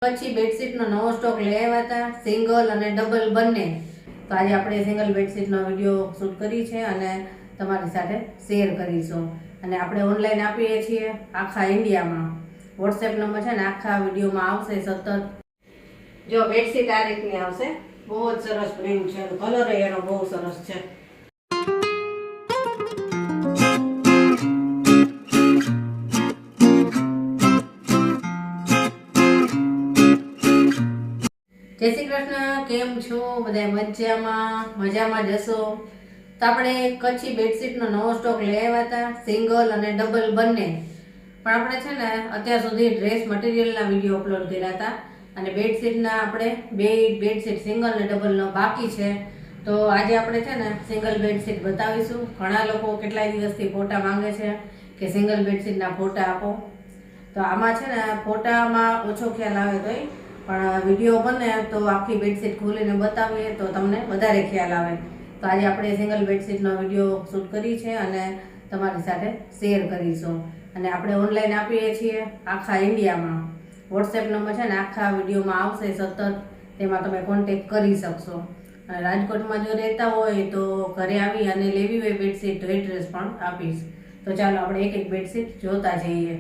પછી બેડશીટનો નવો સ્ટોક લઈ આવ્યા હતા, સિંગલ અને ડબલ બંને. તો આજે આપણે સિંગલ બેડશીટનો વિડીયો શૂટ કરી છે અને તમારી સાથે શેર કરીશું. અને આપણે ઓનલાઈન આપીએ છીએ આખા ઇન્ડિયામાં. વોટ્સએપ નંબર છે ને આખા વિડીયોમાં આવશે સતત. જો બેડશીટ આ રીતની આવશે, બહુ જ સરસ પ્રિન્ટ છે, કલર એનો બહુ સરસ છે. જય શ્રી કૃષ્ણ, કેમ છો બધા? મજામાં જશો. તો આપણે કચ્છી બેડશીટનો નવો સ્ટોક લઈ આવ્યા હતા, સિંગલ અને ડબલ બંને. પણ આપણે છે ને અત્યાર સુધી ડ્રેસ મટીરિયલના વિડીયો અપલોડ કર્યા હતા અને બેડશીટના આપણે બે બેડશીટ સિંગલ અને ડબલનો બાકી છે. તો આજે આપણે છે ને સિંગલ બેડશીટ બતાવીશું. ઘણા લોકો કેટલાય દિવસથી ફોટા માંગે છે કે સિંગલ બેડશીટના ફોટા આપો. તો આમાં છે ને ફોટામાં ઓછો ખ્યાલ આવે તોય પણ વિડીયો બને તો આખી બેડશીટ ખોલીને બતાવીએ તો તમને વધારે ખ્યાલ આવે. તો આજે આપણે સિંગલ બેડશીટનો વિડીયો શૂટ કરી છે અને તમારી સાથે શેર કરીશું. અને આપણે ઓનલાઈન આપીએ છીએ આખા ઇન્ડિયામાં. વોટ્સએપ નંબર છે ને આખા વિડીયોમાં આવશે સતત, તેમાં તમે કોન્ટેક કરી શકશો. અને રાજકોટમાં જો રહેતા હોય તો ઘરે આવી અને લેવી હોય બેડશીટ તો એડ્રેસ પણ આપીશ. તો ચાલો આપણે એક એક બેડશીટ જોતા જઈએ.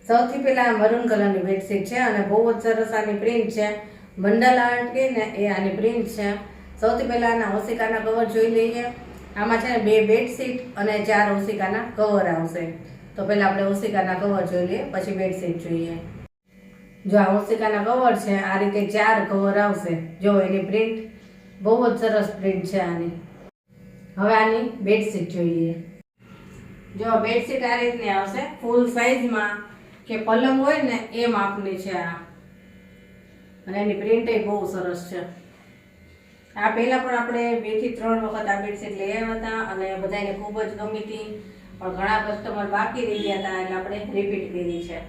સૌથી પહેલા મરૂન કલરની બેડશીટ છે અને બહુ જ સરસ આની પ્રિન્ટ છે. બંડલ આર્ટ કહે ને એ આની પ્રિન્ટ છે. સૌથી પહેલા આના ઓશિકાના કવર જોઈ લઈએ. આમાં છે ને બે બેડશીટ અને 4 ઓશિકાના કવર આવશે. તો પહેલા આપણે ઓશિકાના કવર જોઈ લઈએ, પછી બેડશીટ જોઈએ. જો આ ઓશિકાના કવર છે, આ રીતે 4 કવર આવશે. જો એની પ્રિન્ટ બહુ જ સરસ પ્રિન્ટ છે આની. હવે આની બેડશીટ જોઈએ. જો બેડશીટ આ રીતની આવશે, ફૂલ સાઈઝમાં કે પલંગ હોય ને એ માપની છે આ. અને એની પ્રિન્ટ બહુ સરસ છે. આ પહેલા પણ આપણે 2 થી 3 વખત આ બેડશીટ લઈ આવ્યા હતા અને બધાને ખૂબ જ ગમી હતી. પણ ઘણા કસ્ટમર બાકી રહી ગયા હતા એટલે આપણે રિપીટ કરી છે.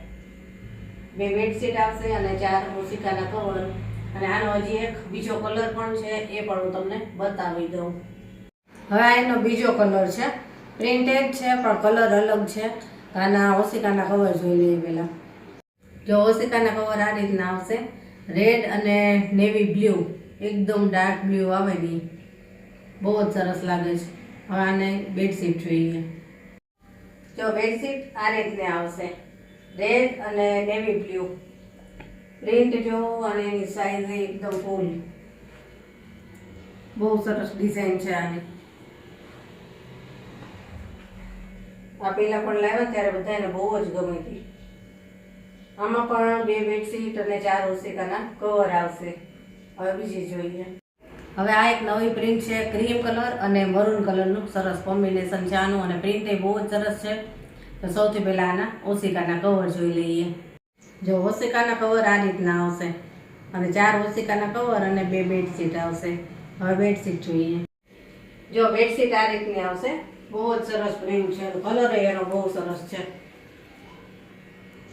2 બેડશીટ આવશે અને 4 ઓશિકાના કવર. અને આનો હજી એક બીજો કલર પણ છે, એ પણ હું તમને બતાવી દઉં. હવે આ એનો બીજો કલર છે. પ્રિન્ટેડ છે પણ કલર અલગ છે. આના ઓશિકાના કવર જોઈ લઈએ પહેલા. જો ઓશિકાના કવર આ રીતના આવશે, રેડ અને નેવી બ્લુ, એકદમ ડાર્ક બ્લુ આવે ને, બહુ જ સરસ લાગે છે. હવે આને બેડશીટ જોઈએ. જો બેડશીટ આ રીતની આવશે, રેડ અને નેવી બ્લુ. પ્રિન્ટ જો અને એની સાઈઝ એકદમ ફૂલ, બહુ સરસ ડિઝાઇન છે આની. આ પહેલા પણ લાવ્યા ત્યારે બધાને બહુ જ ગમી હતી. આમાં પણ 2 બેડશીટ અને 4 ઓશિકાના કવર આવશે. હવે બીજી જોઈએ. હવે આ એક નવી પ્રિન્ટ છે, ક્રીમ કલર અને મરૂન કલરનું સરસ કોમ્બિનેશન છે આનું અને પ્રિન્ટ બહુ જ સરસ છે. તો સૌથી પહેલા આના ઓશિકાના કવર જોઈ લઈએ. જો ઓશિકાના કવર આ રીતના આવશે અને 4 ઓશિકાના કવર અને 2 બેડશીટ આવશે. હવે બેડશીટ જોઈએ. જો બેડશીટ આ રીતની આવશે, બહુ જ સરસ પ્રિન્ટ છે, કલર એનો બહુ સરસ છે.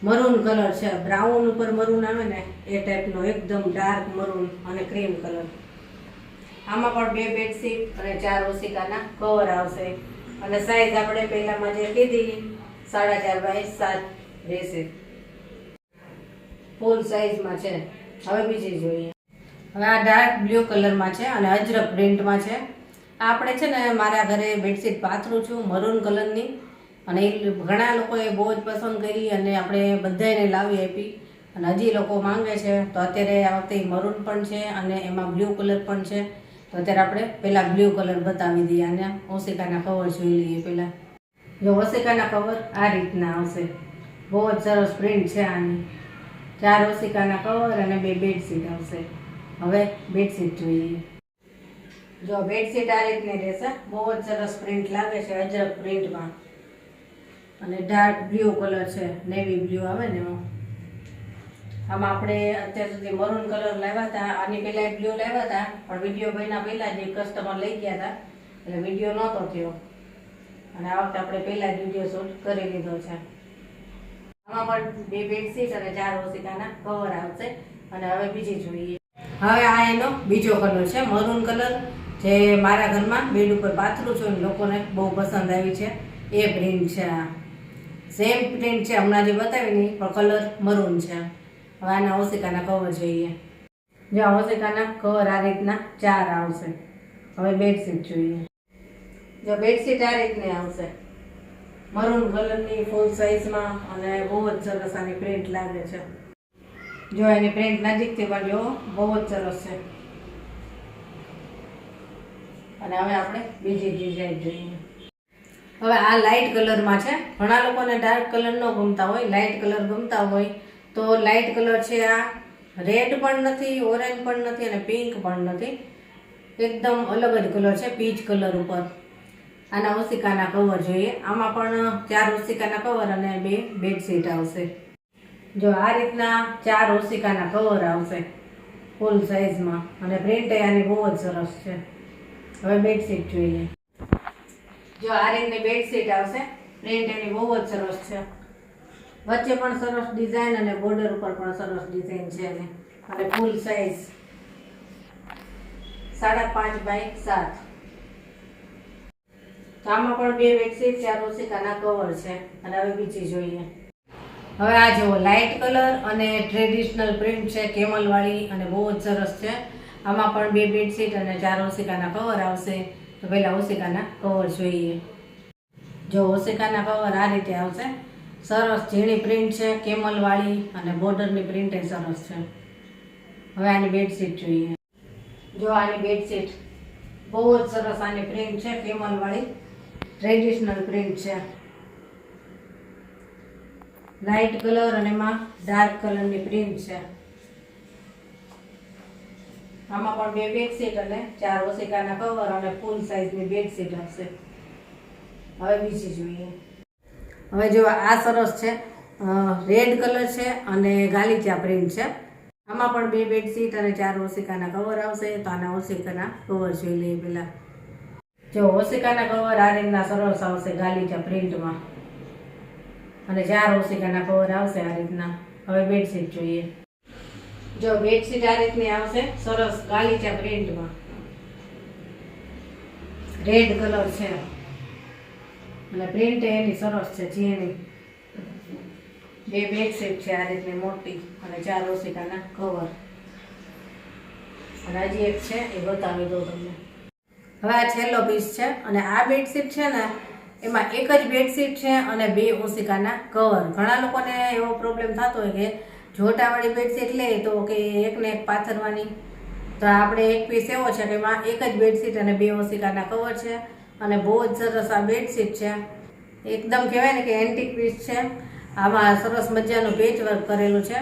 મરૂન કલર છે, બ્રાઉન ઉપર મરૂન આવે ને એ ટાઈપનો, એકદમ ડાર્ક મરૂન અને ક્રીમ કલર. આમાં પણ 2 બેડશીટ અને 4 ઓશિકાના કવર આવશે. અને સાઈઝ આપણે પહેલામાં જે કીધી 4.5 બાય 7 રહેશે, ફૂલ સાઈઝમાં છે. હવે બીજી જોઈએ. હવે આ ડાર્ક બ્લુ કલરમાં છે અને અજરક પ્રિન્ટમાં છે. આપણે છે ને મારા ઘરે બેડશીટ પાથરું છું મરૂન કલરની અને ઘણા લોકોએ બહુ જ પસંદ કરી અને આપણે બધાને લાવી આપી. અને હજી લોકો માંગે છે તો અત્યારે આ વખતે મરૂન પણ છે અને એમાં બ્લુ કલર પણ છે. તો અત્યારે આપણે પહેલાં બ્લુ કલર બતાવી દઈએ અને ઓશિકાના કવર જોઈ લઈએ પહેલાં. જો ઓશિકાના કવર આ રીતના આવશે, બહુ જ સરસ પ્રિન્ટ છે આની. 4 ઓશિકાના કવર અને 2 બેડશીટ આવશે. હવે બેડશીટ જોઈએ. જો બેડશીટ આ રીતની રહેશે, બહુ જ સરસ પ્રિન્ટ લાગે છે અજરક પ્રિન્ટમાં અને ડાર્ક બ્લુ કલર છે, નેવી બ્લુ આવે ને એમાં. આમાં આપણે અત્યાર સુધી મરૂન કલર લાવ્યા હતા, આની પહેલાં બ્લુ લાવ્યા હતા પણ વિડીયો બન્યા પહેલાં જ કસ્ટમર લઈ ગયા હતા એટલે વિડીયો નહોતો થયો. અને આ વખતે આપણે પહેલાં જ વિડીયો શૂટ કરી લીધો છે. આમાં પણ 2 બેડશીટ અને 4 ઓશિકાના કવર આવશે. અને હવે બીજી જોઈએ. હવે આ એનો બીજો કલર છે, મરૂન કલર, જે મારા ઘરમાં બેડ ઉપર પાથરું છું અને લોકોને બહુ પસંદ આવી છે એ પ્રિન્ટ છે. આ સેમ પ્રિન્ટ છે હમણાં જે બતાવી નહીં, પણ કલર મરૂન છે. હવે આના ઓશિકાના કવર જોઈએ. જો આ ઓશિકાના કવર આ રીતના 4 આવશે. હવે બેડશીટ જોઈએ. જો બેડશીટ આ રીતની આવશે, મરૂન કલરની ફૂલ સાઇઝમાં, અને બહુ જ સરસ આની પ્રિન્ટ લાગે છે. જો એની પ્રિન્ટ નજીકથી પણ જો બહુ જ સરસ છે. અને હવે આપણે બીજી ડિઝાઇન જોઈએ. હવે આ લાઇટ કલરમાં છે. ઘણા લોકોને ડાર્ક કલર ન ગમતા હોય, લાઇટ કલર ગમતા હોય તો લાઇટ કલર છે. આ રેડ પણ નથી, ઓરેન્જ પણ નથી અને પિંક પણ નથી, એકદમ અલગ જ કલર છે, પીચ કલર ઉપર. આના ઓશિકાના કવર જોઈએ. આમાં પણ 4 ઓશિકાના કવર અને 2 બેડશીટ આવશે. જો આ રીતના 4 ઓશિકાના કવર આવશે ફૂલ સાઇઝમાં, અને પ્રિન્ટ આની બહુ જ સરસ છે. હવે બેડશીટ જોઈએ. જો આ રીતની બેડશીટ આવશે, પ્રિન્ટ એની બહુ જ સરસ છે. વચ્ચે પણ સરસ ડિઝાઇન અને બોર્ડર ઉપર પણ સરસ ડિઝાઇન છે એની, અને ફૂલ સાઇઝ 5.5 બાય 7. તો આમાં પણ 2 બેડશીટ, 4 ઓશિકાના કવર છે. અને હવે બીજી જોઈએ. હવે આ જુઓ, લાઇટ કલર અને ટ્રેડિશનલ પ્રિન્ટ છે, કેમલ વાળી, અને બહુ જ સરસ છે. આમાં પણ 2 બેડશીટ અને 4 ઓશિકાના કવર આવશે. તો પહેલા ઓશિકાના કવર જોઈએ. જો ઓશિકાના કવર આ રીતે આવશે, સરસ ઝીણી પ્રિન્ટ છે, કેમલ વાળી, અને બોર્ડરની પ્રિન્ટ એ સરસ છે. હવે આની બેડશીટ જોઈએ. જો આની બેડશીટ બહુ જ સરસ, આની પ્રિન્ટ છે કેમલ વાળી, ટ્રેડિશનલ પ્રિન્ટ છે, લાઇટ કલર અને એમાં ડાર્ક કલરની પ્રિન્ટ છે. આમાં પણ 2 બેડશીટ અને 4 ઓશિકાના કવર અને ફૂલ સાઇઝની બેડશીટ આવશે. હવે બીજી જોઈએ. હવે જો આ સરસ છે, રેડ કલર છે અને ગાલીચા પ્રિન્ટ છે. આમાં પણ 2 બેડશીટ અને 4 ઓશિકાના કવર આવશે. તો આના ઓશિકાના કવર જોઈ લઈએ પહેલા. જો ઓશિકાના કવર આ રીતના સરસ આવશે ગાલીચા પ્રિન્ટમાં, અને 4 ઓશિકાના કવર આવશે આ રીતના. હવે બેડશીટ જોઈએ. જો બેડશીટ આ રીતની આવશે, સરસ ગાલીચા પ્રિન્ટમાં, રેડ કલર છે, અને પ્રિન્ટ એની સરસ છે, ઝીણી. 2 બેડશીટ છે આ રીતની મોટી, અને 4 ઓશિકાના કવર. અને હજી એક છે, એ બતાવી દઉં તમને. હવે આ છેલ્લો પીસ છે, અને આ બેડશીટ છે ને, એમાં એક જ બેડશીટ છે અને 2 ઓશિકાના કવર. ઘણા લોકોને એવો પ્રોબ્લેમ થતો હોય કે જોટાવાળી બેડશીટ લે તો કે એકને એક પાથરવાની. તો આપણે એક પીસ એવો છે કે એમાં એક જ બેડશીટ અને 2 ઓશિકાના કવર છે, અને બહુ જ સરસ આ બેડશીટ છે. એકદમ કહેવાય ને કે એન્ટિક પીસ છે. આમાં સરસ મજાનું પેચ વર્ક કરેલું છે.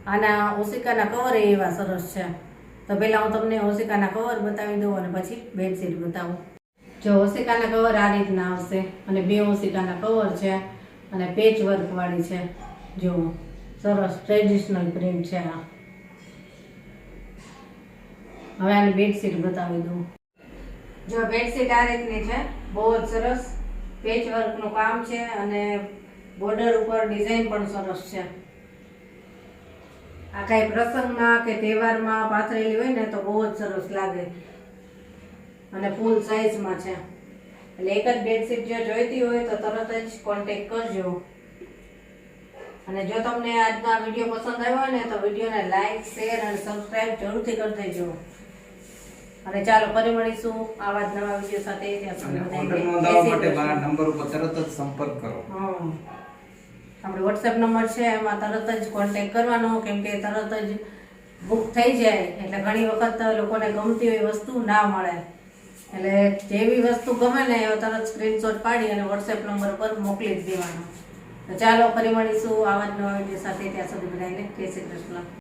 આના ઓશિકાના કવર એવા સરસ છે. તો પહેલાં હું તમને ઓશિકાના કવર બતાવી દઉં અને પછી બેડશીટ બતાવું. જો ઓશિકાના કવર આ રીતના આવશે, અને 2 ઓશિકાના કવર છે, અને પેચ વર્ક વાળી છે. જો સરસ ટ્રેડિશનલ પ્રિન્ટ છે આ. હવે આની બેડશીટ બતાવી દઉં. જો બેડશીટ આ રીતની છે, બહુ જ સરસ પેચ વર્કનું કામ છે, અને બોર્ડર ઉપર ડિઝાઇન પણ સરસ છે. આ કાંઈ પ્રસંગમાં કે તહેવારમાં પાથરેલી હોય ને તો બહુ જ સરસ લાગે, અને ફૂલ સાઇઝમાં છે. એટલે એક જ બેડશીટ જો જોઈતી હોય તો તરત જ કોન્ટેક્ટ કરજો. અને જો તમને આજનો વિડીયો પસંદ આવ્યો હોય ને તો વિડીયોને લાઈક, શેર અને સબસ્ક્રાઇબ જરૂરથી કરી દેજો. અને ચાલો ફરી મળીશું આવા જ નવા વિડીયો સાથે. ઓર્ડર નોંધાવવા માટે મારા નંબર ઉપર તરત જ સંપર્ક કરો. આપણે WhatsApp નંબર છે, એમાં તરત જ કોન્ટેક્ટ કરવાનો, કેમ કે તરત જ બુક થઈ જાય. એટલે ઘણી વખત લોકોને ગમતી હોય વસ્તુ ના મળે. એટલે જેવી વસ્તુ ગમે ને એ તરત સ્ક્રીનશોટ પાડી અને WhatsApp નંબર પર મોકલી જ દેવાનો. તો ચાલો ફરી મળીશું આવા જ નવા વિડીયો સાથે. ત્યાં સુધી બધાને જય શ્રી કૃષ્ણ.